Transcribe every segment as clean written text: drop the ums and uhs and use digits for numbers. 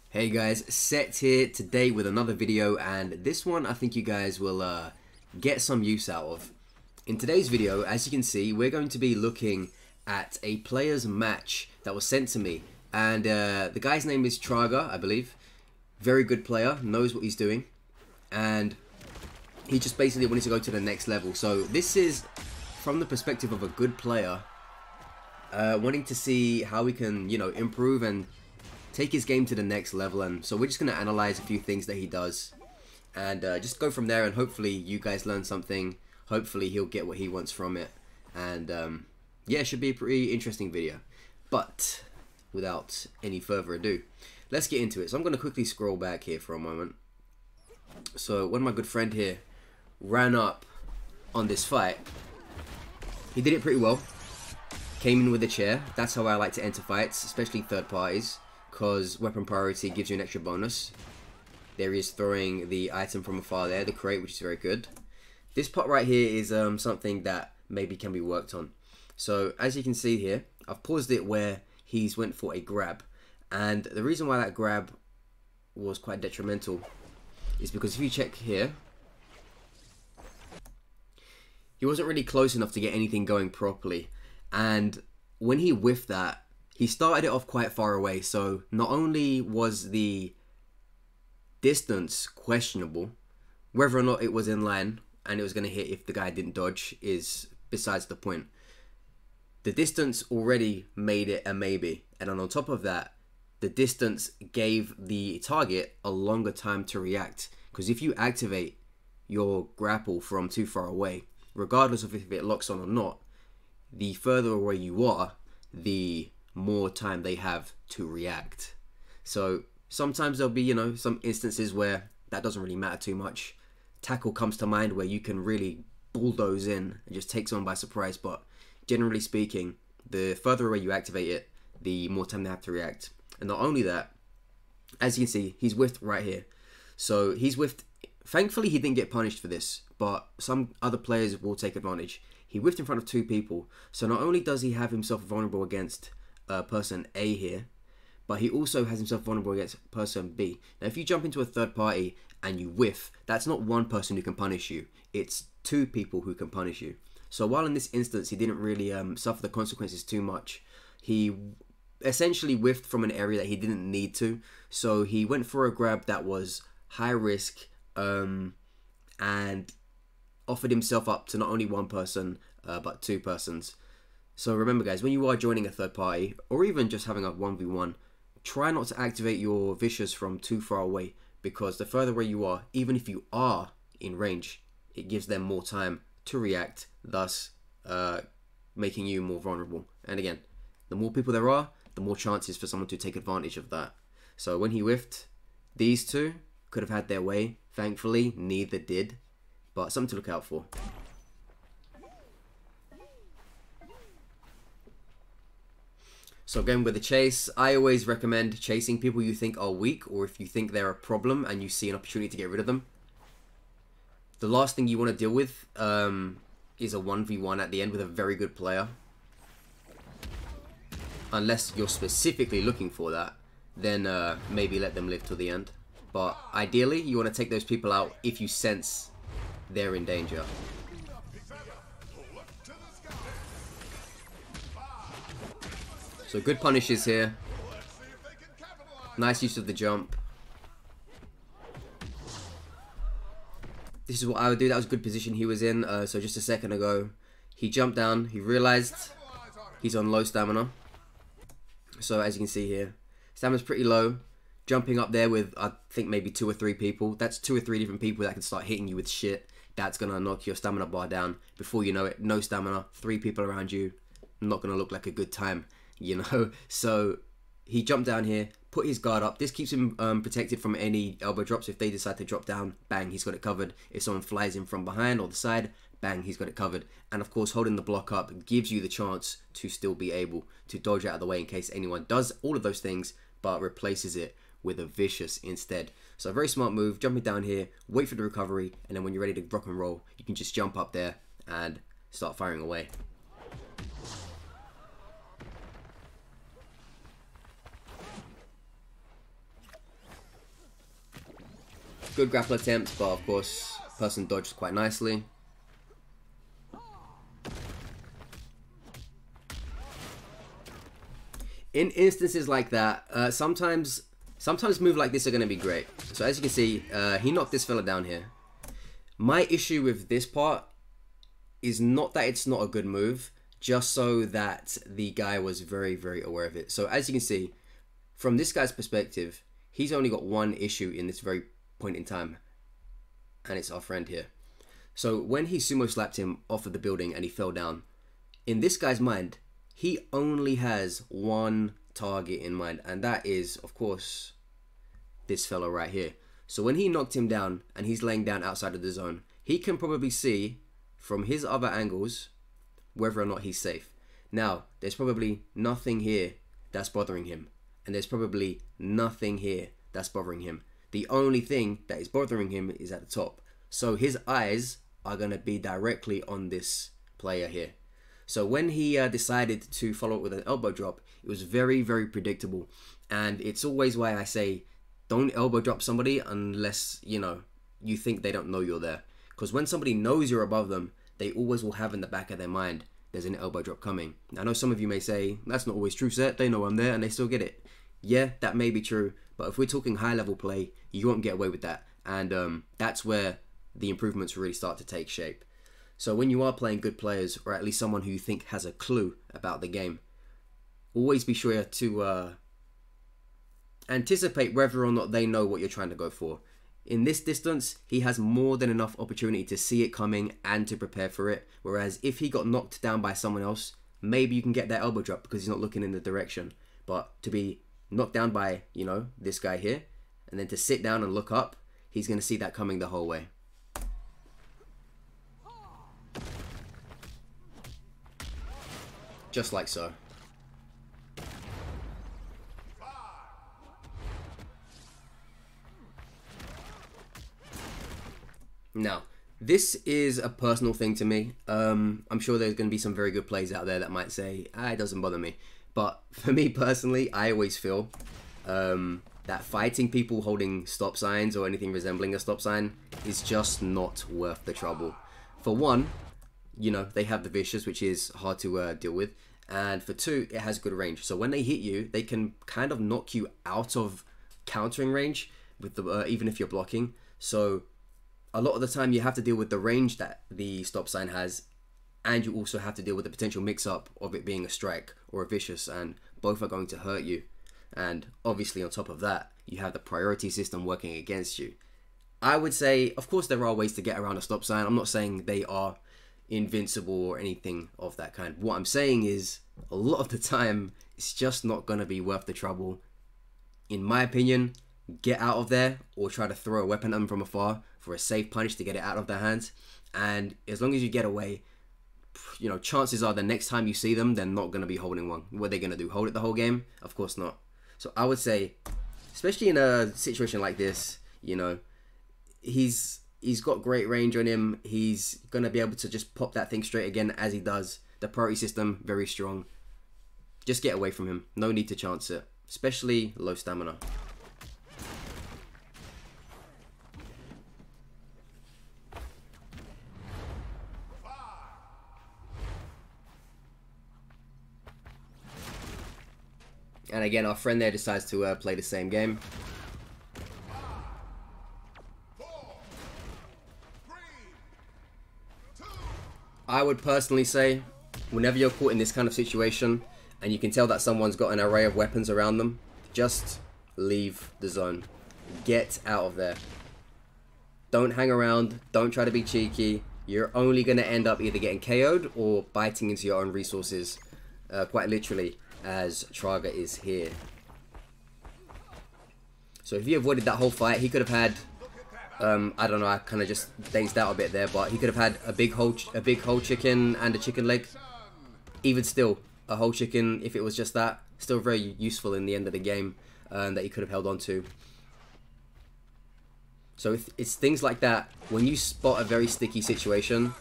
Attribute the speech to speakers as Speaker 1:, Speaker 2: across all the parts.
Speaker 1: Hey guys, Set here today with another video, and this one I think you guys will get some use out of. In today's video, as you can see, we're going to be looking at a player's match that was sent to me, and the guy's name is Traga, I believe. Very good player, knows what he's doing, and he just basically wanted to go to the next level. So this is from the perspective of a good player wanting to see how we can, improve and take his game to the next level. And so we're just going to analyze a few things that he does and just go from there, and hopefully you guys learn something. Hopefully he'll get what he wants from it, and yeah, it should be a pretty interesting video. But without any further ado, let's get into it. So I'm going to quickly scroll back here for a moment. So when my good friend here ran up on this fight, he did it pretty well. Came in with a chair. That's how I like to enter fights, especially third parties, because weapon priority gives you an extra bonus. There he is throwing the item from afar there, the crate, which is very good. This part right here is something that maybe can be worked on. So as you can see here, I've paused it where he's went for a grab, and the reason why that grab was quite detrimental is because if you check here, he wasn't really close enough to get anything going properly, and when he whiffed that, he started it off quite far away. So not only was the distance questionable, whether or not it was in line and it was going to hit if the guy didn't dodge is besides the point. The distance already made it a maybe, and on top of that, the distance gave the target a longer time to react, because if you activate your grapple from too far away, regardless of if it locks on or not, the further away you are, the more time they have to react. So sometimes there'll be, some instances where that doesn't really matter too much. Tackle comes to mind where you can really bulldoze in and just take someone by surprise, but generally speaking, the further away you activate it, the more time they have to react. And not only that, as you can see, he's whiffed right here. So he's whiffed. Thankfully he didn't get punished for this, but some other players will take advantage. He whiffed in front of two people, so not only does he have himself vulnerable against person A here, but he also has himself vulnerable against person B. Now if you jump into a third party and you whiff, that's not one person who can punish you, it's two people who can punish you. So while in this instance he didn't really suffer the consequences too much, he essentially whiffed from an area that he didn't need to. So he went for a grab that was high risk and offered himself up to not only one person but two persons. So remember guys, when you are joining a third party or even just having a 1v1, try not to activate your vicious from too far away, because the further away you are, even if you are in range, it gives them more time to react, thus making you more vulnerable. And again, the more people there are, the more chances for someone to take advantage of that. So when he whiffed, these two could have had their way. Thankfully, neither did, but something to look out for. So again, with the chase, I always recommend chasing people you think are weak, or if you think they're a problem and you see an opportunity to get rid of them. The last thing you want to deal with is a 1v1 at the end with a very good player. Unless you're specifically looking for that, then maybe let them live till the end. But ideally, you want to take those people out if you sense they're in danger. So good punishes here. Nice use of the jump. This is what I would do. That was a good position he was in. So just a second ago, he jumped down. He realized he's on low stamina. So as you can see here, stamina's pretty low. Jumping up there with, I think, maybe 2 or 3 people. That's 2 or 3 different people that can start hitting you with shit. That's going to knock your stamina bar down. Before you know it, no stamina, 3 people around you. Not going to look like a good time, So he jumped down here, put his guard up. This keeps him protected from any elbow drops. If they decide to drop down, bang, he's got it covered. If someone flies in from behind or the side, bang, he's got it covered. And of course, holding the block up gives you the chance to still be able to dodge out of the way in case anyone does all of those things, but replaces it with a vicious instead. So a very smart move, jumping down here, wait for the recovery, and then when you're ready to rock and roll, you can just jump up there and start firing away. Good grapple attempt, but of course, person dodged quite nicely. In instances like that, sometimes moves like this are going to be great. So as you can see, he knocked this fella down here. My issue with this part is not that it's not a good move, just so that the guy was very, very aware of it. So as you can see, from this guy's perspective, he's only got one issue in this very point in time, and it's our friend here. So when he sumo slapped him off of the building and he fell down, in this guy's mind, he only has one target in mind, and that is, of course, this fellow right here. So when he knocked him down and he's laying down outside of the zone, he can probably see from his other angles whether or not he's safe. Now, there's probably nothing here that's bothering him, and there's probably nothing here that's bothering him. The only thing that is bothering him is at the top. So his eyes are going to be directly on this player here. So when he decided to follow up with an elbow drop, it was very, very predictable. And it's always why I say, don't elbow drop somebody unless, you know, you think they don't know you're there. Because when somebody knows you're above them, they always will have in the back of their mind, there's an elbow drop coming. I know some of you may say, that's not always true, Seth. They know I'm there and they still get it. Yeah, that may be true. But if we're talking high level play, you won't get away with that. And that's where the improvements really start to take shape. So when you are playing good players, or at least someone who you think has a clue about the game, always be sure to anticipate whether or not they know what you're trying to go for. In this distance, he has more than enough opportunity to see it coming and to prepare for it. Whereas if he got knocked down by someone else, maybe you can get that elbow drop because he's not looking in the direction. But to be knocked down by, you know, this guy here, and then to sit down and look up, he's going to see that coming the whole way. Just like so. Now, this is a personal thing to me. I'm sure there's going to be some very good plays out there that might say, it doesn't bother me. But for me personally, I always feel that fighting people holding stop signs or anything resembling a stop sign is just not worth the trouble. For one, you know, they have the vicious, which is hard to deal with. And for two, it has good range. So when they hit you, they can kind of knock you out of countering range with the even if you're blocking. So a lot of the time you have to deal with the range that the stop sign has, and you also have to deal with the potential mix-up of it being a strike or a vicious, and both are going to hurt you. And obviously on top of that, you have the priority system working against you. I would say, of course, there are ways to get around a stop sign. I'm not saying they are invincible or anything of that kind. What I'm saying is, a lot of the time, it's just not going to be worth the trouble. In my opinion, get out of there or try to throw a weapon at them from afar for a safe punch to get it out of their hands. And as long as you get away, you know, chances are the next time you see them, they're not going to be holding one. What are they going to do? Hold it the whole game? Of course not. So I would say, especially in a situation like this, you know, he's got great range on him. He's going to be able to just pop that thing straight again as he does. The priority system, very strong. Just get away from him. No need to chance it, especially low stamina. And again, our friend there decides to play the same game. I would personally say, whenever you're caught in this kind of situation, and you can tell that someone's got an array of weapons around them, just leave the zone. Get out of there. Don't hang around. Don't try to be cheeky. You're only going to end up either getting KO'd or biting into your own resources, quite literally, as Traga is here. So if he avoided that whole fight, he could have had, I don't know, I kind of just dazed out a bit there, but he could have had a big whole chicken and a chicken leg. Even still, a whole chicken, if it was just that, still very useful in the end of the game, that he could have held on to. So it's things like that. When you spot a very sticky situation,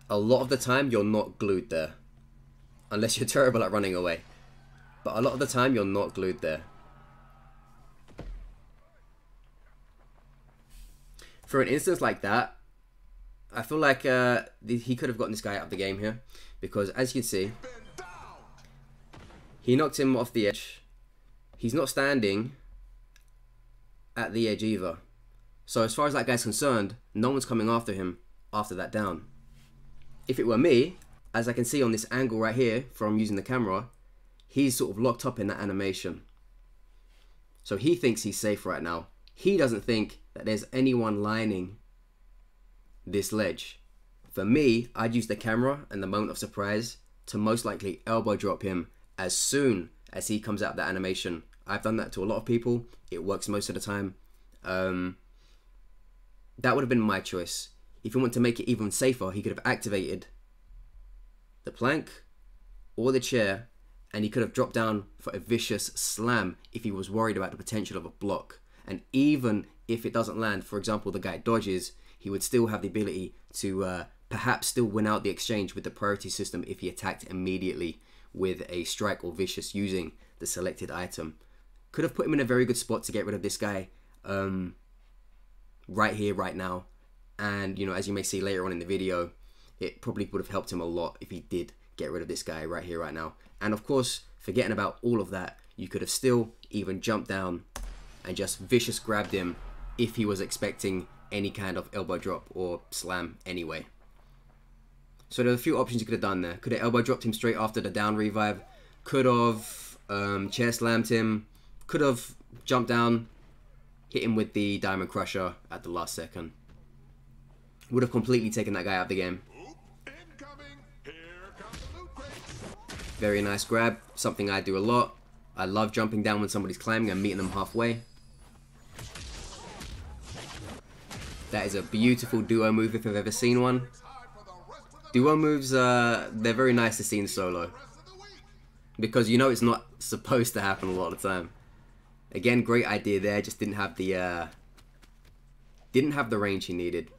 Speaker 1: a lot of the time you're not glued there. Unless you're terrible at running away. But a lot of the time you're not glued there. For an instance like that, I feel like he could have gotten this guy out of the game here, because as you can see, he knocked him off the edge. He's not standing at the edge either. So as far as that guy's concerned, no one's coming after him after that down. If it were me, as I can see on this angle right here from using the camera, he's sort of locked up in that animation. So he thinks he's safe right now. He doesn't think that there's anyone lining this ledge. For me, I'd use the camera and the moment of surprise to most likely elbow drop him as soon as he comes out of that animation. I've done that to a lot of people. It works most of the time. That would have been my choice. If you want to make it even safer, he could have activated the plank or the chair, and he could have dropped down for a vicious slam if he was worried about the potential of a block. And even if it doesn't land, for example, the guy dodges, he would still have the ability to perhaps still win out the exchange with the priority system if he attacked immediately with a strike or vicious using the selected item. Could have put him in a very good spot to get rid of this guy right here, right now. And, you know, as you may see later on in the video, it probably would have helped him a lot if he did get rid of this guy right here, right now. And of course, forgetting about all of that, you could have still even jumped down and just vicious grabbed him if he was expecting any kind of elbow drop or slam anyway. So there are a few options you could have done there. Could have elbow dropped him straight after the down revive. Could have chair slammed him. Could have jumped down, hit him with the diamond crusher at the last second. Would have completely taken that guy out of the game. Very nice grab, something I do a lot. I love jumping down when somebody's climbing and meeting them halfway. That is a beautiful duo move if I've ever seen one. Duo moves, they're very nice to see in solo, because you know it's not supposed to happen a lot of the time. Again, great idea there, just didn't have the range he needed.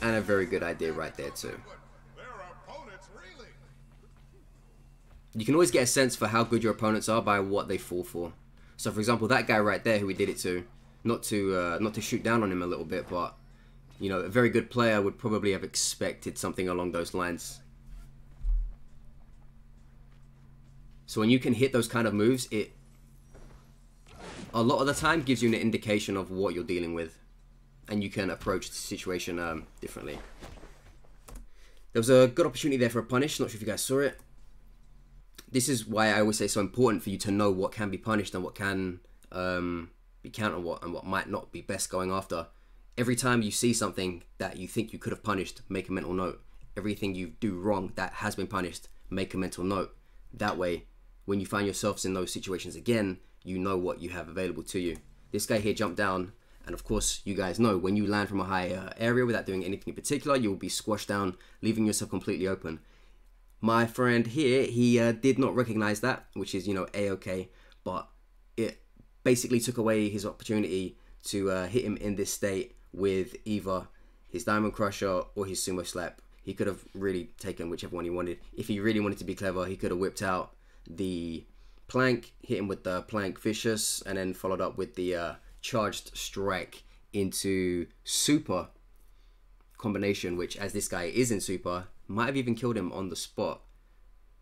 Speaker 1: And a very good idea right there too. You can always get a sense for how good your opponents are by what they fall for. So for example, that guy right there who we did it to, not to shoot down on him a little bit, but you know, a very good player would probably have expected something along those lines. So when you can hit those kind of moves, it a lot of the time gives you an indication of what you're dealing with, and you can approach the situation differently. There was a good opportunity there for a punish. Not sure if you guys saw it. This is why I always say it's so important for you to know what can be punished and what can be counter, and what might not be best going after. Every time you see something that you think you could have punished, make a mental note. Everything you do wrong that has been punished, make a mental note. That way, when you find yourselves in those situations again, you know what you have available to you. This guy here jumped down, and of course, you guys know when you land from a high area without doing anything in particular, you will be squashed down, leaving yourself completely open. My friend here, he did not recognize that, which is, you know, a-okay, but it basically took away his opportunity to hit him in this state with either his diamond crusher or his sumo slap. He could have really taken whichever one he wanted. If he really wanted to be clever, he could have whipped out the plank, hit him with the plank vicious, and then followed up with the charged strike into super combination, which, as this guy is in super, might have even killed him on the spot.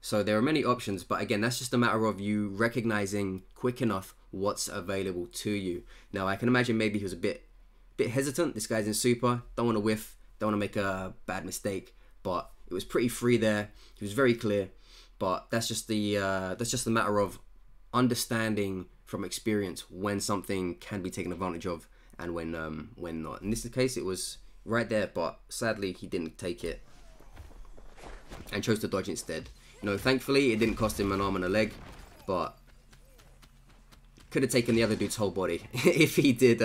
Speaker 1: So there are many options, but again, that's just a matter of you recognizing quick enough what's available to you. Now, I can imagine maybe he was a bit hesitant. This guy's in super, don't want to whiff, don't want to make a bad mistake, but it was pretty free there. He was very clear, but that's just the matter of understanding from experience when something can be taken advantage of and when not. In this case, it was right there, but sadly he didn't take it and chose to dodge instead. You know, thankfully it didn't cost him an arm and a leg, but could have taken the other dude's whole body if he did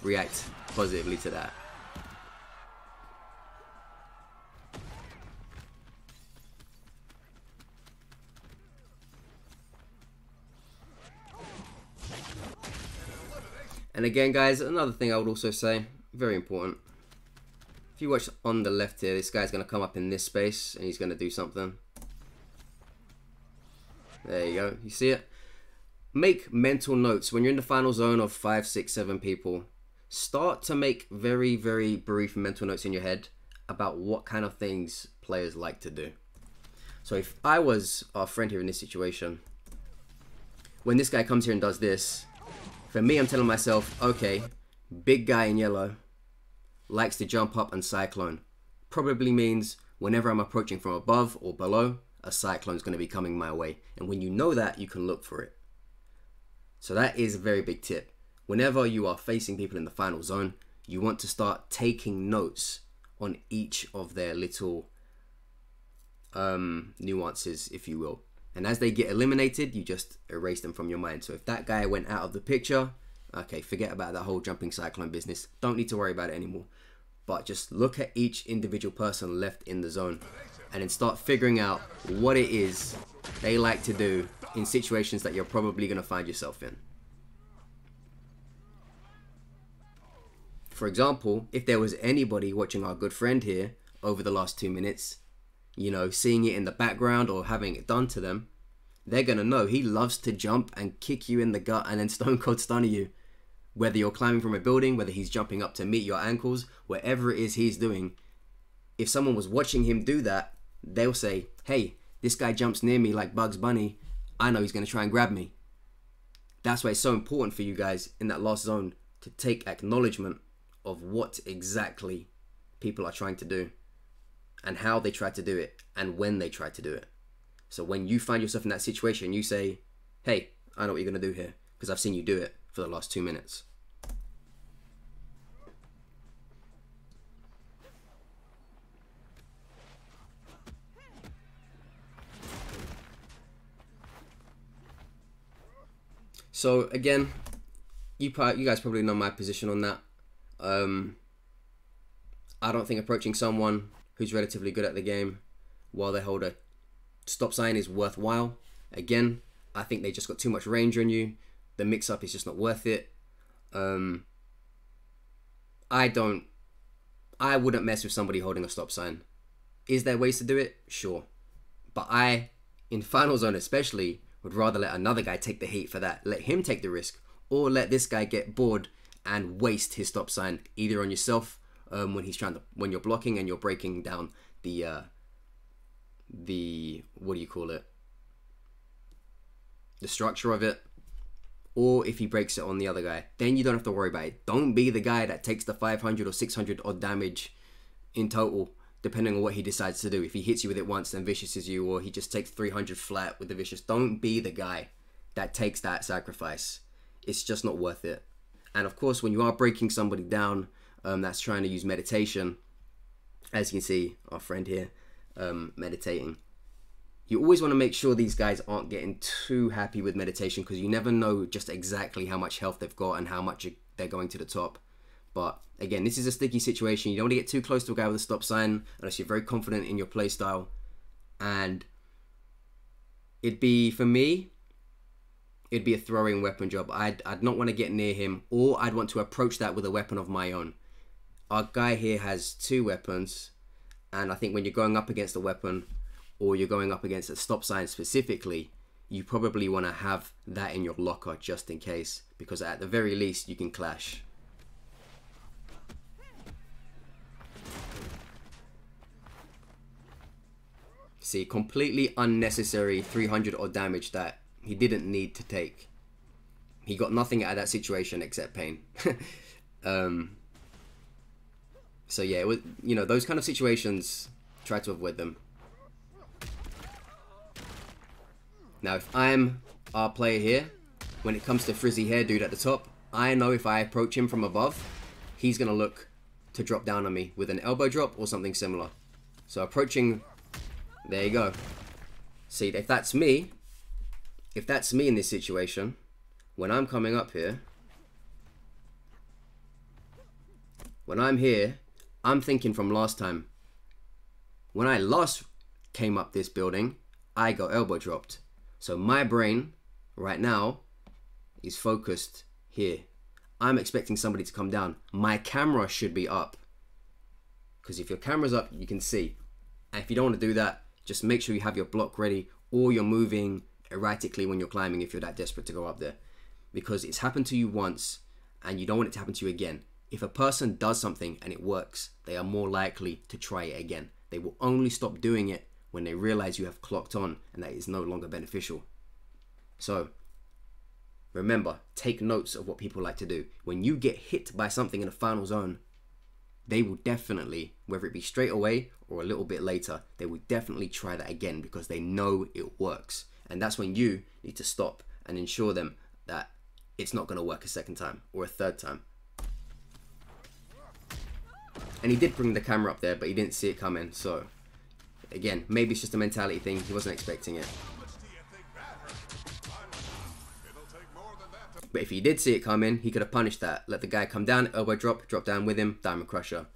Speaker 1: react positively to that. And again, guys, another thing I would also say, very important. If you watch on the left here, this guy's going to come up in this space and he's going to do something. There you go. You see it? make mental notes when you're in the final zone of 5, 6, 7 people. Start to make very, very brief mental notes in your head about what kind of things players like to do. So if I was our friend here in this situation, when this guy comes here and does this, for me, I'm telling myself, okay, big guy in yellow likes to jump up and cyclone. Probably means whenever I'm approaching from above or below, a cyclone is going to be coming my way. And when you know that, you can look for it. So that is a very big tip. Whenever you are facing people in the final zone, you want to start taking notes on each of their little nuances, if you will. And as they get eliminated, you just erase them from your mind. So if that guy went out of the picture, okay, forget about that whole jumping cyclone business. Don't need to worry about it anymore. But just look at each individual person left in the zone and then start figuring out what it is they like to do in situations that you're probably going to find yourself in. For example, if there was anybody watching our good friend here over the last 2 minutes, you know, seeing it in the background or having it done to them, they're going to know he loves to jump and kick you in the gut and then stone cold stun you. Whether you're climbing from a building, whether he's jumping up to meet your ankles, whatever it is he's doing, if someone was watching him do that, they'll say, hey, this guy jumps near me like Bugs Bunny. I know he's going to try and grab me. That's why it's so important for you guys in that last zone to take acknowledgement of what exactly people are trying to do and how they try to do it and when they try to do it. So when you find yourself in that situation, you say, hey, I know what you're going to do here because I've seen you do it for the last 2 minutes. So again, you guys probably know my position on that. I don't think approaching someone who's relatively good at the game while they hold a stop sign is worthwhile. Again, I think they just got too much range on you. The mix-up is just not worth it. I wouldn't mess with somebody holding a stop sign. Is there ways to do it? Sure. But in final zone especially, would rather let another guy take the heat for that. Let him take the risk. Or let this guy get bored and waste his stop sign either on yourself when you're blocking and you're breaking down the what do you call it? The structure of it. Or if he breaks it on the other guy, then you don't have to worry about it. Don't be the guy that takes the 500 or 600 odd damage in total, depending on what he decides to do. If he hits you with it once, then viciouses you, or he just takes 300 flat with the vicious. Don't be the guy that takes that sacrifice. It's just not worth it. And of course, when you are breaking somebody down that's trying to use meditation, as you can see, our friend here, meditating, you always want to make sure these guys aren't getting too happy with meditation because you never know just exactly how much health they've got and how much they're going to the top. But again, this is a sticky situation. You don't want to get too close to a guy with a stop sign unless you're very confident in your play style. And for me, it'd be a throwing weapon job. I'd not want to get near him, or I'd want to approach that with a weapon of my own. Our guy here has 2 weapons, and I think when you're going up against a weapon, or you're going up against a stop sign specifically, you probably want to have that in your locker just in case, because at the very least you can clash. See, completely unnecessary 300 odd damage that he didn't need to take. He got nothing out of that situation except pain. So yeah, it was, those kind of situations, try to avoid them. Now, if I'm our player here, when it comes to frizzy hair dude at the top, I know if I approach him from above, he's going to look to drop down on me with an elbow drop or something similar. So approaching, there you go. See, if that's me in this situation, when I'm coming up here, when I'm here, I'm thinking from last time. When I last came up this building, I got elbow dropped. So my brain right now is focused here. I'm expecting somebody to come down. My camera should be up, because if your camera's up, you can see. And if you don't want to do that, just make sure you have your block ready, or you're moving erratically when you're climbing if you're that desperate to go up there. Because it's happened to you once and you don't want it to happen to you again. If a person does something and it works, they are more likely to try it again. They will only stop doing it when they realize you have clocked on and that it is no longer beneficial. So remember, take notes of what people like to do. When you get hit by something in the final zone, they will definitely, whether it be straight away or a little bit later, they will definitely try that again because they know it works. And that's when you need to stop and ensure them that it's not going to work a second time or a third time. And he did bring the camera up there, but he didn't see it coming. So again, maybe it's just a mentality thing. He wasn't expecting it. But if he did see it coming, he could have punished that. Let the guy come down, elbow drop, drop down with him, diamond crusher.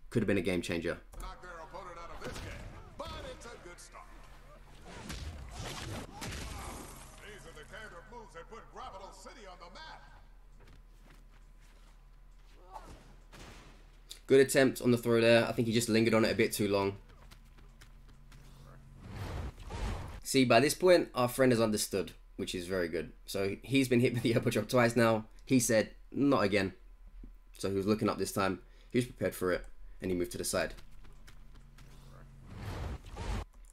Speaker 1: Could have been a game changer.
Speaker 2: Knock their opponent out of this game, but it's a good start. These are the kind of moves that put Gravital City on the map.
Speaker 1: Good attempt on the throw there. I think he just lingered on it a bit too long. See, by this point, our friend has understood, which is very good. So he's been hit with the elbow drop twice now. He said, not again. So he was looking up this time. He was prepared for it. And he moved to the side.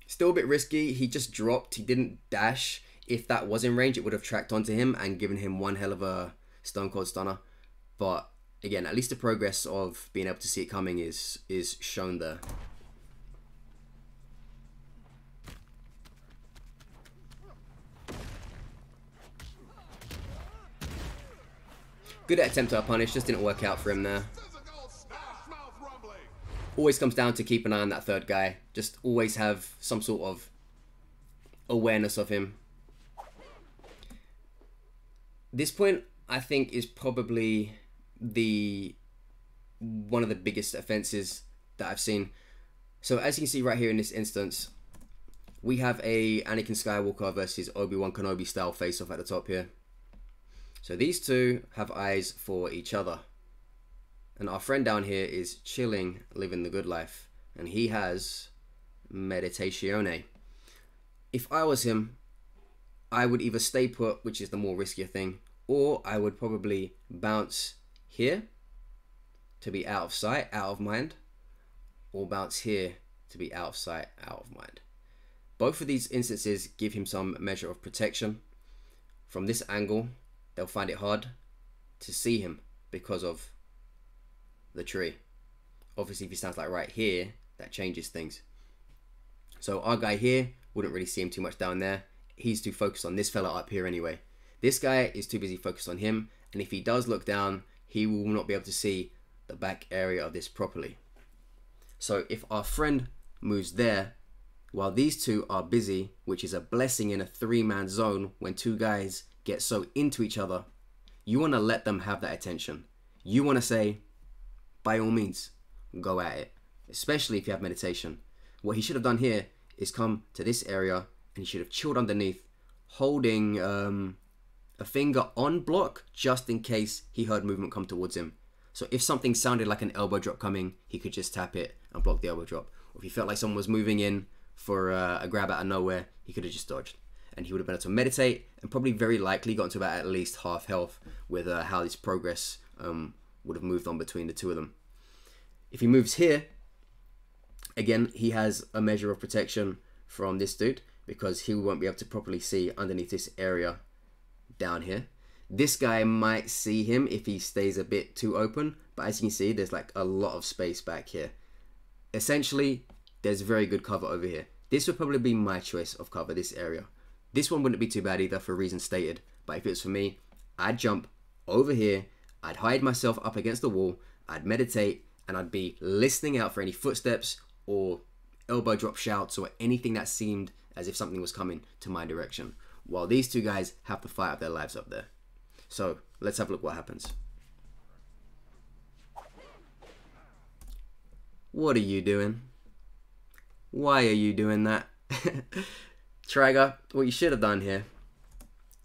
Speaker 1: Still a bit risky. He just dropped. He didn't dash. If that was in range, it would have tracked onto him and given him one hell of a stone cold stunner. But again, at least the progress of being able to see it coming is shown there. Good attempt at a punish, just didn't work out for him there. Always comes down to keep an eye on that third guy. Just always have some sort of awareness of him. This point, I think, is probably one of the biggest offenses that I've seen. So as you can see right here in this instance, we have a Anakin Skywalker versus Obi-Wan Kenobi style face-off at the top here. So these two have eyes for each other. And our friend down here is chilling, living the good life. And he has Meditazione. If I was him, I would either stay put, which is the more riskier thing, or I would probably bounce here to be out of sight, out of mind, or bounce here to be out of sight, out of mind. Both of these instances give him some measure of protection. From this angle, they'll find it hard to see him because of the tree. Obviously, if he stands like right here, that changes things. So our guy here wouldn't really see him too much down there. He's too focused on this fella up here anyway. This guy is too busy focused on him, and if he does look down, he will not be able to see the back area of this properly. So if our friend moves there, while these two are busy, which is a blessing in a three-man zone when two guys get so into each other, you want to let them have that attention. You want to say, by all means, go at it, especially if you have meditation. What he should have done here is come to this area and he should have chilled underneath, holding a finger on block just in case he heard movement come towards him. So if something sounded like an elbow drop coming, he could just tap it and block the elbow drop. Or if he felt like someone was moving in for a grab out of nowhere, he could have just dodged. And he would have been able to meditate and probably very likely gotten to about at least half health with how this progress would have moved on between the two of them. If he moves here, again, he has a measure of protection from this dude because he won't be able to properly see underneath this area down here. This guy might see him if he stays a bit too open, but as you can see, there's like a lot of space back here. Essentially, there's very good cover over here. This would probably be my choice of cover, this area. This one wouldn't be too bad either for reasons stated, but if it was for me, I'd jump over here, I'd hide myself up against the wall, I'd meditate, and I'd be listening out for any footsteps or elbow drop shouts or anything that seemed as if something was coming to my direction, while these two guys have to fight out their lives up there. So let's have a look what happens. What are you doing? Why are you doing that? Trigger, what you should have done here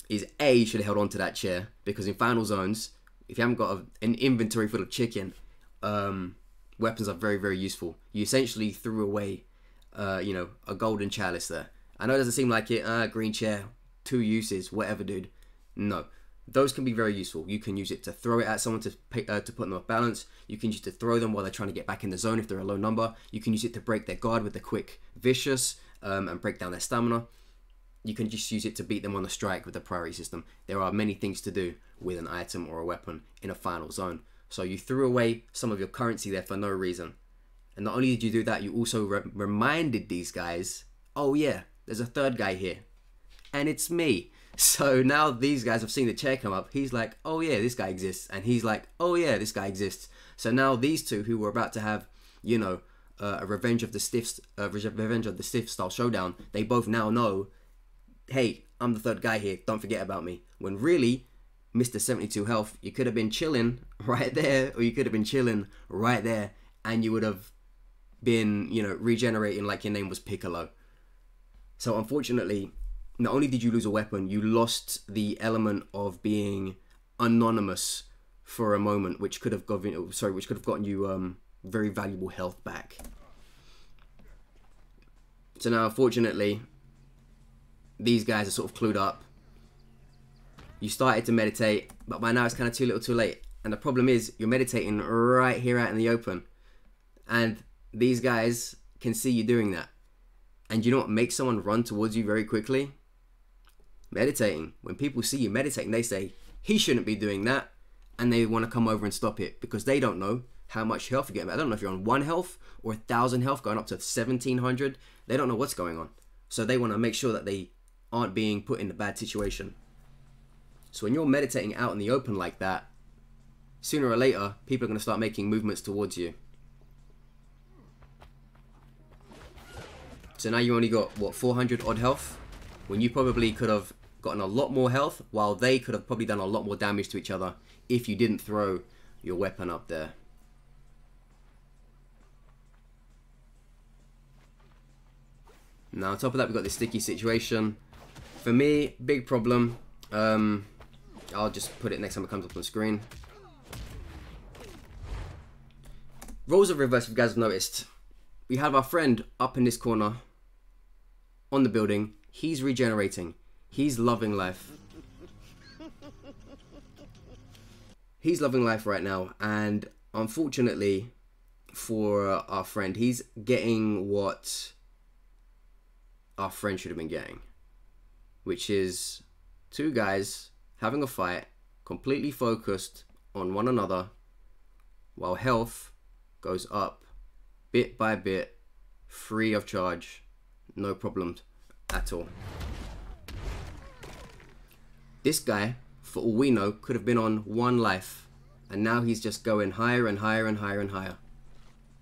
Speaker 1: is A, you should have held on to that chair, because in final zones, if you haven't got an inventory full of chicken, weapons are very, very useful. You essentially threw away, a golden chalice there. I know it doesn't seem like it, green chair, 2 uses, whatever, dude. No. Those can be very useful. You can use it to throw it at someone to put them off balance. You can use it to throw them while they're trying to get back in the zone if they're a low number. You can use it to break their guard with the quick vicious and break down their stamina. You can just use it to beat them on the strike with the priority system. There are many things to do with an item or a weapon in a final zone. So you threw away some of your currency there for no reason. And not only did you do that, you also reminded these guys, oh yeah, there's a third guy here. And it's me. So now these guys have seen the chair come up. He's like, oh yeah, this guy exists. And he's like, oh yeah, this guy exists. So now these two who were about to have, you know, a Revenge of the Stiffs style showdown, they both now know, hey, I'm the third guy here, don't forget about me. When really, Mr. 72 health, you could have been chilling right there, or you could have been chilling right there, and you would have been, you know, regenerating like your name was Piccolo. So unfortunately, not only did you lose a weapon, you lost the element of being anonymous for a moment, which could have gotten you very valuable health back. So now, unfortunately, these guys are sort of clued up. You started to meditate, but by now it's kind of too little too late. And the problem is, you're meditating right here out in the open. And these guys can see you doing that. And you know what makes someone run towards you very quickly? Meditating. When people see you meditating, they say, he shouldn't be doing that. And they want to come over and stop it because they don't know how much health you're getting. I don't know if you're on 1 health or 1,000 health going up to 1,700. They don't know what's going on. So they want to make sure that they aren't being put in a bad situation. So when you're meditating out in the open like that, sooner or later, people are going to start making movements towards you. So now you only got, what, 400 odd health? When you probably could have gotten a lot more health, while they could have probably done a lot more damage to each other if you didn't throw your weapon up there. Now on top of that, we've got this sticky situation. For me, big problem. I'll just put it next time it comes up on the screen. Roles of reverse, if you guys have noticed. We have our friend up in this corner on the building. He's regenerating. He's loving life. He's loving life right now. And unfortunately for our friend, he's getting what our friend should have been getting. Which is 2 guys having a fight, completely focused on one another, while health goes up bit by bit, free of charge, no problem at all. This guy, for all we know, could have been on 1 life, and now he's just going higher and higher and higher and higher.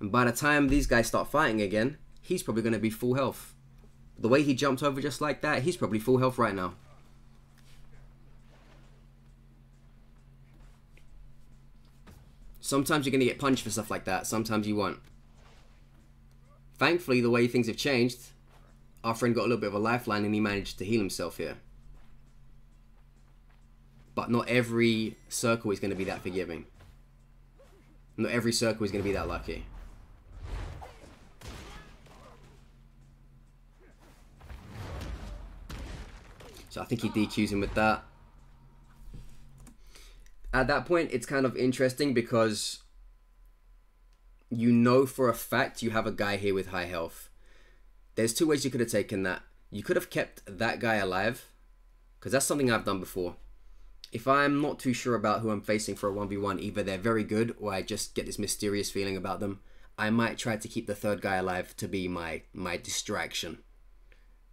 Speaker 1: And by the time these guys start fighting again, he's probably going to be full health. The way he jumped over just like that, he's probably full health right now. Sometimes you're going to get punched for stuff like that. Sometimes you won't. Thankfully, the way things have changed, our friend got a little bit of a lifeline and he managed to heal himself here. But not every circle is going to be that forgiving. Not every circle is going to be that lucky. So I think he DQs him with that. At that point, it's kind of interesting because you know for a fact you have a guy here with high health. There's 2 ways you could have taken that. You could have kept that guy alive, because that's something I've done before. If I'm not too sure about who I'm facing for a 1v1, either they're very good or I just get this mysterious feeling about them, I might try to keep the third guy alive to be my distraction.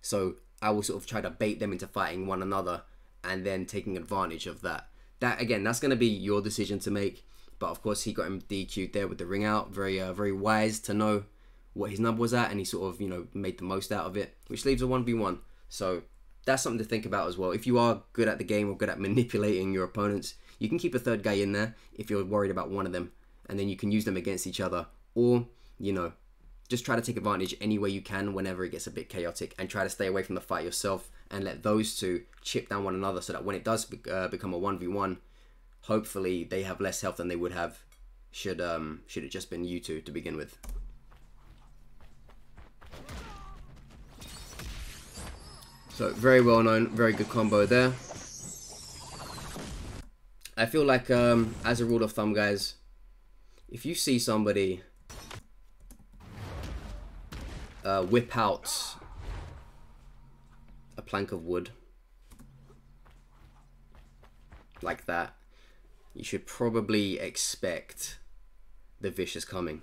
Speaker 1: So I will sort of try to bait them into fighting one another and then taking advantage of that. That, again, that's going to be your decision to make. But, of course, he got him DQ'd there with the ring out. Very wise to know what his number was at. And he sort of, you know, made the most out of it. Which leaves a 1v1. So that's something to think about as well. If you are good at the game or good at manipulating your opponents, you can keep a third guy in there if you're worried about one of them. And then you can use them against each other. Or, you know, just try to take advantage any way you can whenever it gets a bit chaotic. And try to stay away from the fight yourself. And let those 2 chip down one another so that when it does become a 1v1, hopefully they have less health than they would have should it just been you 2 to begin with. So very well known, very good combo there. I feel like as a rule of thumb, guys, if you see somebody whip out a plank of wood like that, you should probably expect the vicious coming.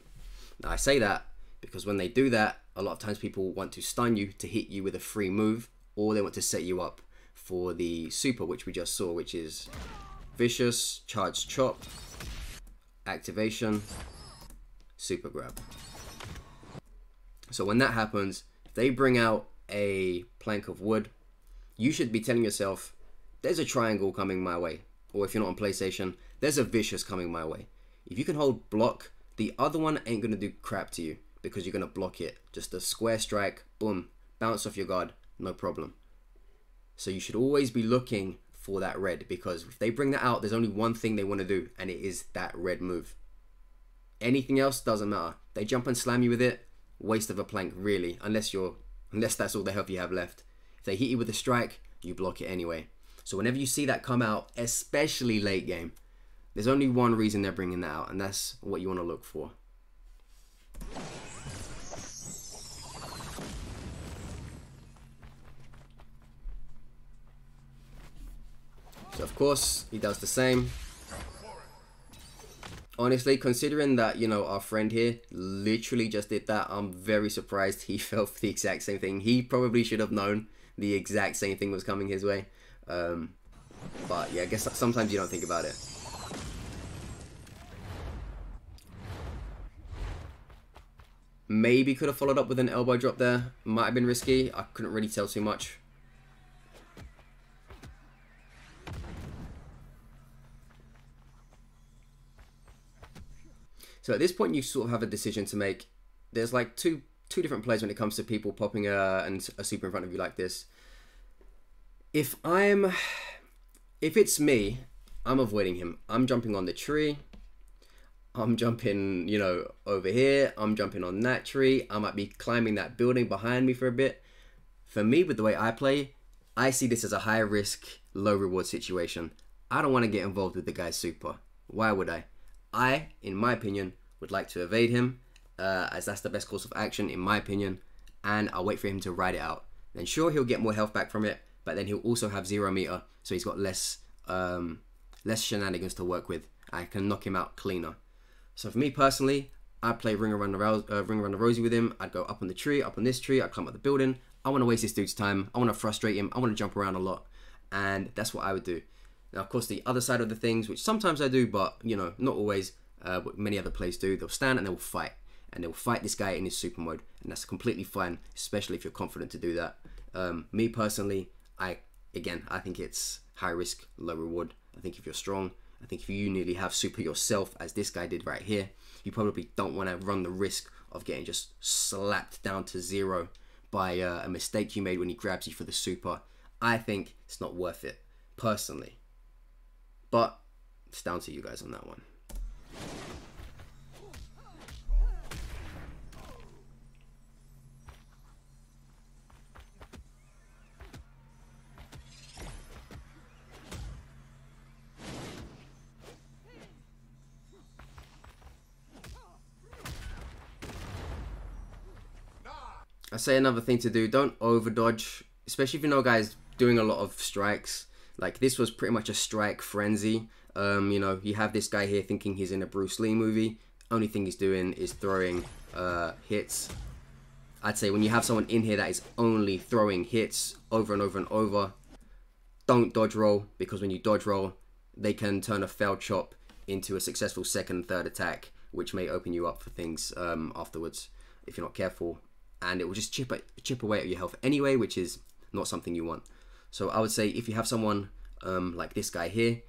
Speaker 1: Now I say that because when they do that, a lot of times people want to stun you to hit you with a free move, or they want to set you up for the super, which we just saw, which is vicious, charge chop, activation, super grab. So when that happens, if they bring out a plank of wood, you should be telling yourself, there's a triangle coming my way. Or if you're not on PlayStation, there's a vicious coming my way. If you can hold block, the other one ain't going to do crap to you because you're going to block it. Just a square strike, boom, bounce off your guard, no problem. So you should always be looking for that red, because if they bring that out, there's only one thing they want to do, and it is that red move. Anything else doesn't matter. They jump and slam you with it, waste of a plank really, unless that's all the health you have left. If they hit you with a strike, you block it anyway. So whenever you see that come out, especially late game, there's only one reason they're bringing that out, and that's what you want to look for. So of course, he does the same. Honestly, considering that, you know, our friend here literally just did that, I'm very surprised he fell for the exact same thing. He probably should have known the exact same thing was coming his way. But yeah, I guess sometimes you don't think about it. Maybe could have followed up with an elbow drop there. Might have been risky. I couldn't really tell too much. So at this point, you sort of have a decision to make. There's like two different plays when it comes to people popping a super in front of you like this. If it's me, I'm avoiding him. I'm jumping on the tree. I'm jumping, you know, over here. I'm jumping on that tree. I might be climbing that building behind me for a bit. For me, with the way I play, I see this as a high risk, low reward situation. I don't want to get involved with the guy's super. Why would I? I, in my opinion, would like to evade him, as that's the best course of action, in my opinion, and I'll wait for him to ride it out. Then sure, he'll get more health back from it, but then he'll also have 0 meter, so he's got less shenanigans to work with. I can knock him out cleaner. So for me personally, I'd play Ring Around the Rosie with him. I'd go up on the tree, up on this tree, I'd climb up the building. I want to waste this dude's time. I want to frustrate him. I want to jump around a lot, and that's what I would do. Now, of course, the other side of the things, which sometimes I do, but, you know, not always, but many other players do, they'll stand and they'll fight. And they'll fight this guy in his super mode. And that's completely fine, especially if you're confident to do that. Me, personally, I think it's high risk, low reward. I think if you're strong, I think if you nearly have super yourself, as this guy did right here, you probably don't want to run the risk of getting just slapped down to 0 by a mistake you made when he grabs you for the super. I think it's not worth it, personally. But it's down to you guys on that one. I say another thing to do, don't over dodge, especially if you know guys doing a lot of strikes. Like, this was pretty much a strike frenzy. You know, you have this guy here thinking he's in a Bruce Lee movie. Only thing he's doing is throwing hits. I'd say when you have someone in here that is only throwing hits over and over and over, don't dodge roll, because when you dodge roll, they can turn a failed chop into a successful second and third attack, which may open you up for things afterwards if you're not careful. And it will just chip away at your health anyway, which is not something you want. So I would say if you have someone like this guy here,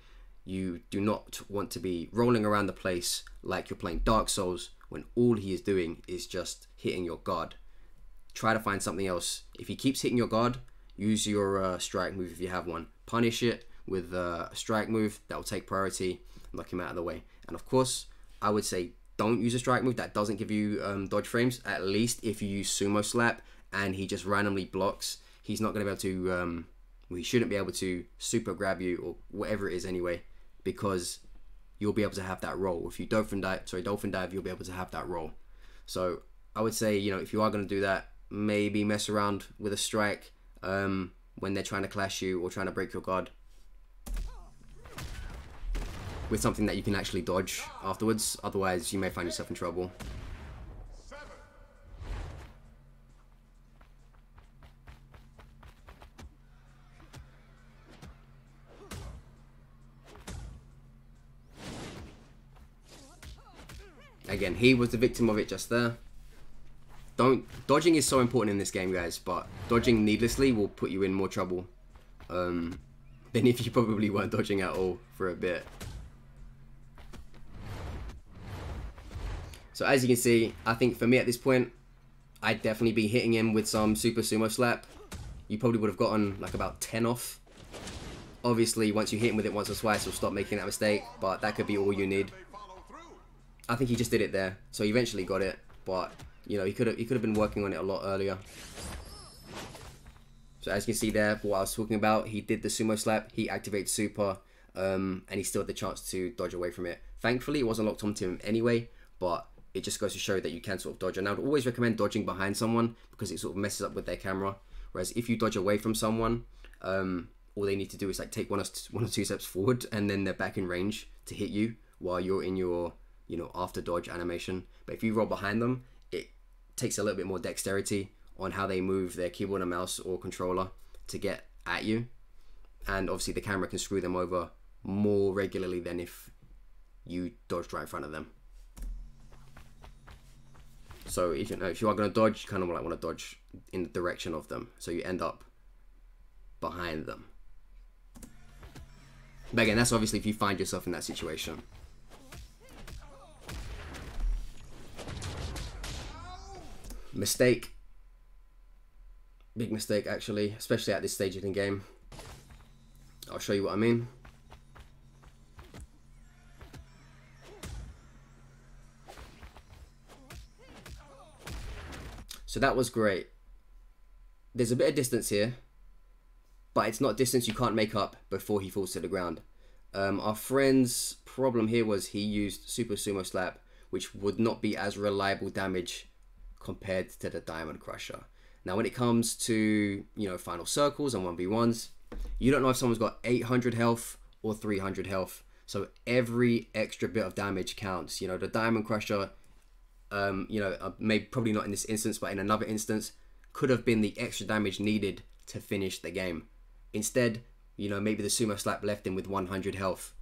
Speaker 1: you do not want to be rolling around the place like you're playing Dark Souls when all he is doing is just hitting your guard. Try to find something else. If he keeps hitting your guard, use your strike move if you have one. Punish it with a strike move that will take priority, knock him out of the way. And of course, I would say don't use a strike move that doesn't give you dodge frames. At least if you use sumo slap and he just randomly blocks, he's not going to be able to, well, he shouldn't be able to super grab you or whatever it is anyway, because you'll be able to have that roll. If you dolphin dive, you'll be able to have that roll. So I would say, you know, if you are going to do that, maybe mess around with a strike when they're trying to clash you or trying to break your guard, with something that you can actually dodge afterwards. Otherwise, you may find yourself in trouble. Again, he was the victim of it just there. Dodging is so important in this game, guys, but dodging needlessly will put you in more trouble than if you probably weren't dodging at all for a bit. So as you can see, I think for me at this point, I'd definitely be hitting him with some super sumo slap. You probably would have gotten like about 10 off. Obviously, once you hit him with it once or twice, you'll stop making that mistake, but that could be all you need. I think he just did it there, so he eventually got it, but you know, he could have been working on it a lot earlier. So as you can see there, what I was talking about, he did the sumo slap, he activated super, and he still had the chance to dodge away from it. Thankfully, it wasn't locked onto him anyway, but it just goes to show that you can sort of dodge. And I would always recommend dodging behind someone because it sort of messes up with their camera. Whereas if you dodge away from someone, all they need to do is like take one or two steps forward, and then they're back in range to hit you while you're in your, you know, after dodge animation. But if you roll behind them, it takes a little bit more dexterity on how they move their keyboard and mouse or controller to get at you, and obviously the camera can screw them over more regularly than if you dodged right in front of them. So if you are going to dodge, you kind of want to dodge in the direction of them, so you end up behind them. But again, that's obviously if you find yourself in that situation. Mistake. Big mistake, actually, especially at this stage of the game. I'll show you what I mean. So that was great. There's a bit of distance here, but it's not distance you can't make up before he falls to the ground. Our friend's problem here was he used Super Sumo Slap, which would not be as reliable damage compared to the Diamond Crusher. Now when it comes to, you know, final circles and 1v1s, you don't know if someone's got 800 health or 300 health. So every extra bit of damage counts. You know, the Diamond Crusher, you know, maybe probably not in this instance, but in another instance, could have been the extra damage needed to finish the game. Instead, you know, maybe the Sumo Slap left him with 100 health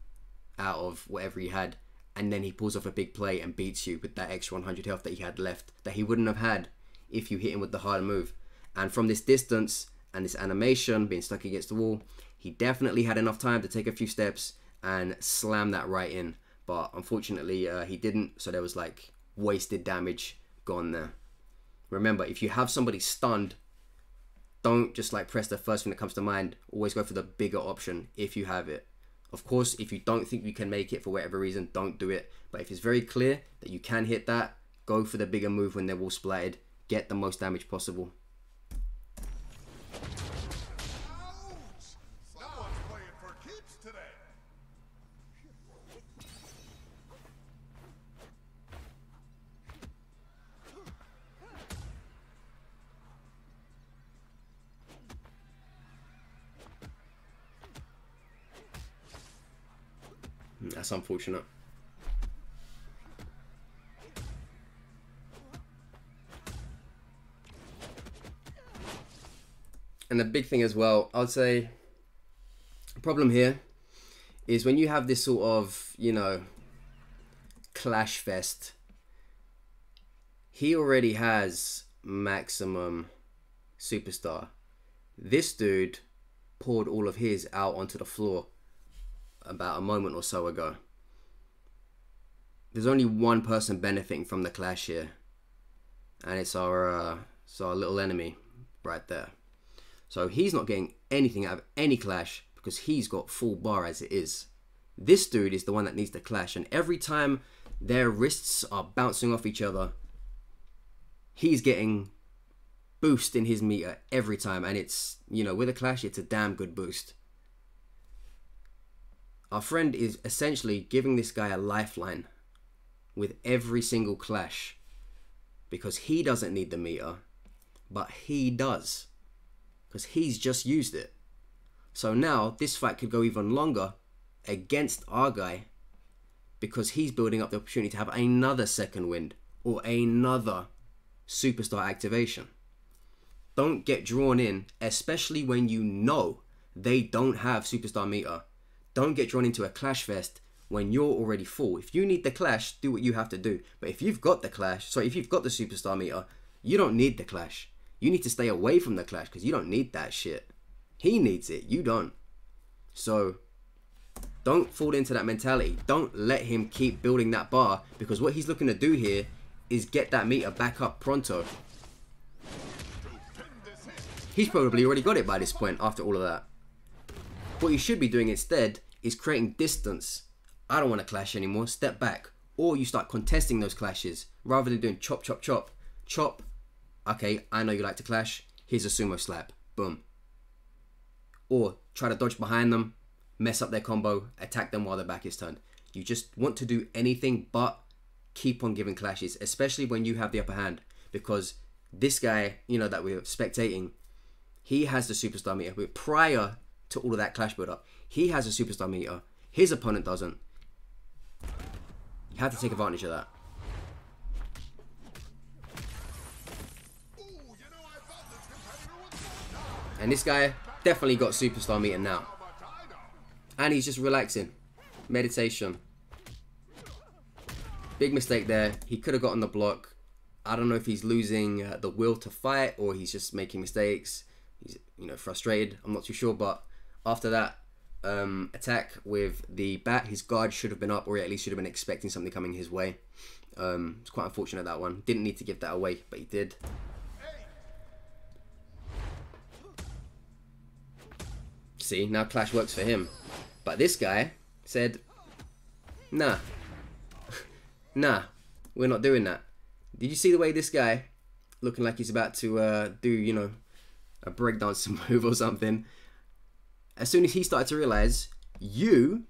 Speaker 1: out of whatever he had, and then he pulls off a big play and beats you with that extra 100 health that he had left, that he wouldn't have had if you hit him with the harder move. And from this distance and this animation being stuck against the wall, he definitely had enough time to take a few steps and slam that right in. But unfortunately, he didn't, so there was like wasted damage gone there. Remember, if you have somebody stunned, don't just like press the first thing that comes to mind. Always go for the bigger option if you have it. Of course, if you don't think you can make it for whatever reason, don't do it. But if it's very clear that you can hit that, go for the bigger move when they're all splattered. Get the most damage possible.
Speaker 2: Someone's playing for keeps today.
Speaker 1: That's unfortunate. And the big thing as well, I would say, problem here is when you have this sort of, you know, clash fest, he already has maximum superstar. This dude poured all of his out onto the floor about a moment or so ago. There's only one person benefiting from the clash here, and it's our little enemy right there. So he's not getting anything out of any clash because he's got full bar as it is. This dude is the one that needs the clash, and every time their wrists are bouncing off each other, he's getting boost in his meter every time. And it's, you know, with a clash, it's a damn good boost. Our friend is essentially giving this guy a lifeline with every single clash. Because he doesn't need the meter, but he does. Because he's just used it. So now this fight could go even longer against our guy, because he's building up the opportunity to have another second wind or another superstar activation. Don't get drawn in, especially when you know they don't have superstar meter. Don't get drawn into a clash fest when you're already full. If you need the clash, do what you have to do. But if you've got the clash, sorry, if you've got the superstar meter, you don't need the clash. You need to stay away from the clash because you don't need that shit. He needs it, you don't. So don't fall into that mentality. Don't let him keep building that bar, because what he's looking to do here is get that meter back up pronto. He's probably already got it by this point after all of that. What you should be doing instead is creating distance. I don't want to clash anymore, step back. Or you start contesting those clashes rather than doing chop, chop, chop. Chop, okay, I know you like to clash, here's a sumo slap, boom. Or try to dodge behind them, mess up their combo, attack them while their back is turned. You just want to do anything but keep on giving clashes, especially when you have the upper hand. Because this guy, you know, that we're spectating, he has the superstar meter. But prior to all of that clash build up, he has a superstar meter. His opponent doesn't. You have to take advantage of that. And this guy definitely got superstar meter now. And he's just relaxing. Meditation. Big mistake there. He could have gotten the block. I don't know if he's losing the will to fight or he's just making mistakes. He's, you know, frustrated. I'm not too sure. But after that attack with the bat, his guard should have been up, or at least should have been expecting something coming his way. It's quite unfortunate, that one. Didn't need to give that away, but he did. See, now clash works for him. But this guy said, nah. Nah, we're not doing that. Did you see the way this guy, looking like he's about to do, you know, a breakdance move or something? As soon as he started to realize, you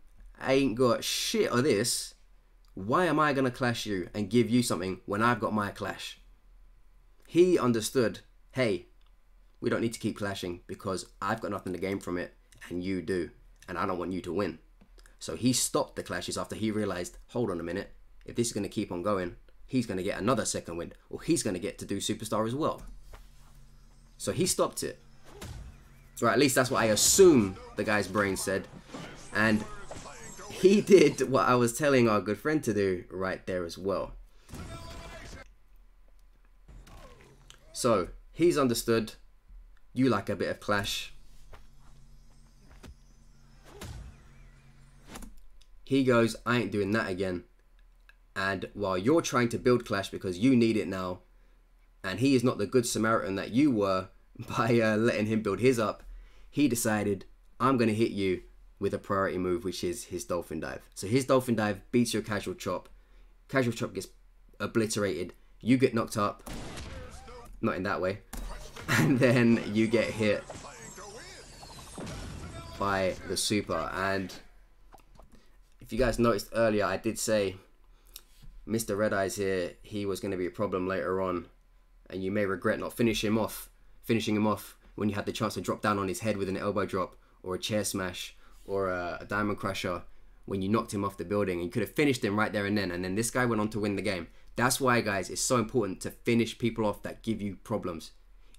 Speaker 1: ain't got shit of this, why am I going to clash you and give you something when I've got my clash? He understood, hey, we don't need to keep clashing because I've got nothing to gain from it and you do. And I don't want you to win. So he stopped the clashes after he realized, hold on a minute, if this is going to keep on going, he's going to get another second wind, or he's going to get to do superstar as well. So he stopped it. Or at least that's what I assume the guy's brain said. And he did what I was telling our good friend to do right there as well. So he's understood you like a bit of clash. He goes, I ain't doing that again. And while you're trying to build clash because you need it now, and he is not the good Samaritan that you were by letting him build his up, he decided, I'm going to hit you with a priority move, which is his dolphin dive. So his dolphin dive beats your casual chop. Casual chop gets obliterated. You get knocked up. Not in that way. And then you get hit by the super. And if you guys noticed earlier, I did say Mr. Red Eyes here, he was going to be a problem later on. And you may regret not finishing him off when you had the chance to drop down on his head with an elbow drop or a chair smash or a diamond crusher when you knocked him off the building. And you could have finished him right there and then. And then this guy went on to win the game. That's why, guys, it's so important to finish people off that give you problems.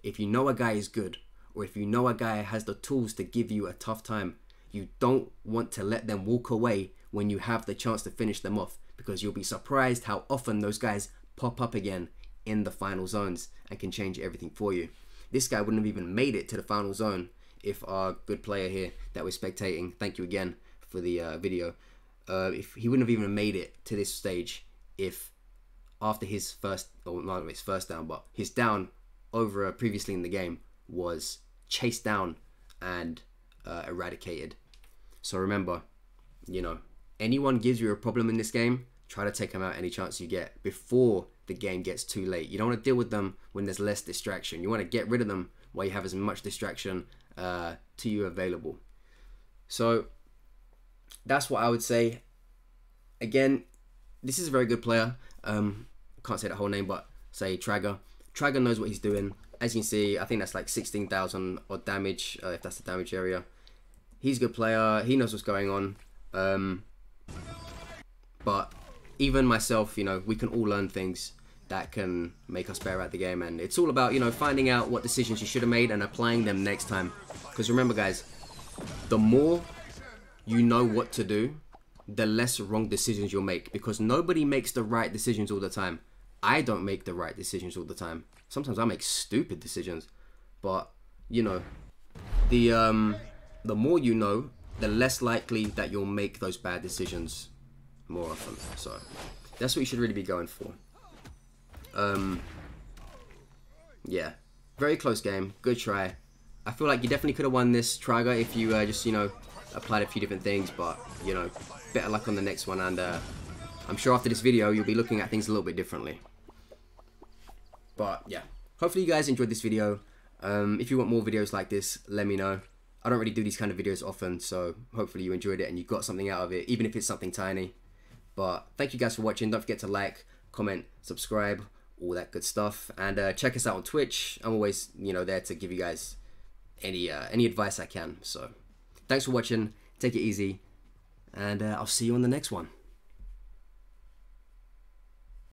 Speaker 1: If you know a guy is good, or if you know a guy has the tools to give you a tough time, you don't want to let them walk away when you have the chance to finish them off, because you'll be surprised how often those guys pop up again in the final zones and can change everything for you. This guy wouldn't have even made it to the final zone if our good player here that we're spectating, thank you again for the video, if he wouldn't have even made it to this stage if after his first, or not his first down, but his down over previously in the game was chased down and eradicated. So remember, you know, anyone gives you a problem in this game, try to take them out any chance you get before the game gets too late. You don't want to deal with them when there's less distraction. You want to get rid of them while you have as much distraction to you available. So that's what I would say. Again, this is a very good player. Can't say the whole name, but say Trager. Trager knows what he's doing. As you can see, I think that's like 16,000 odd damage, if that's the damage area. He's a good player. He knows what's going on. But even myself, you know, we can all learn things that can make us better at the game. And it's all about, you know, finding out what decisions you should have made and applying them next time. Because remember, guys, the more you know what to do, the less wrong decisions you'll make. Because nobody makes the right decisions all the time. I don't make the right decisions all the time. Sometimes I make stupid decisions. But, you know, the more you know, the less likely that you'll make those bad decisions more often. So that's what you should really be going for. Yeah, very close game. Good try. I feel like you definitely could have won this, Trager, if you just, you know, applied a few different things. But, you know, better luck on the next one. And I'm sure after this video, you'll be looking at things a little bit differently. But yeah, hopefully you guys enjoyed this video. If you want more videos like this, let me know. I don't really do these kind of videos often, so hopefully you enjoyed it and you got something out of it, even if it's something tiny. But thank you guys for watching. Don't forget to like, comment, subscribe, all that good stuff. And check us out on Twitch. I'm always, you know, there to give you guys any advice I can. So thanks for watching. Take it easy. And I'll see you on the next one.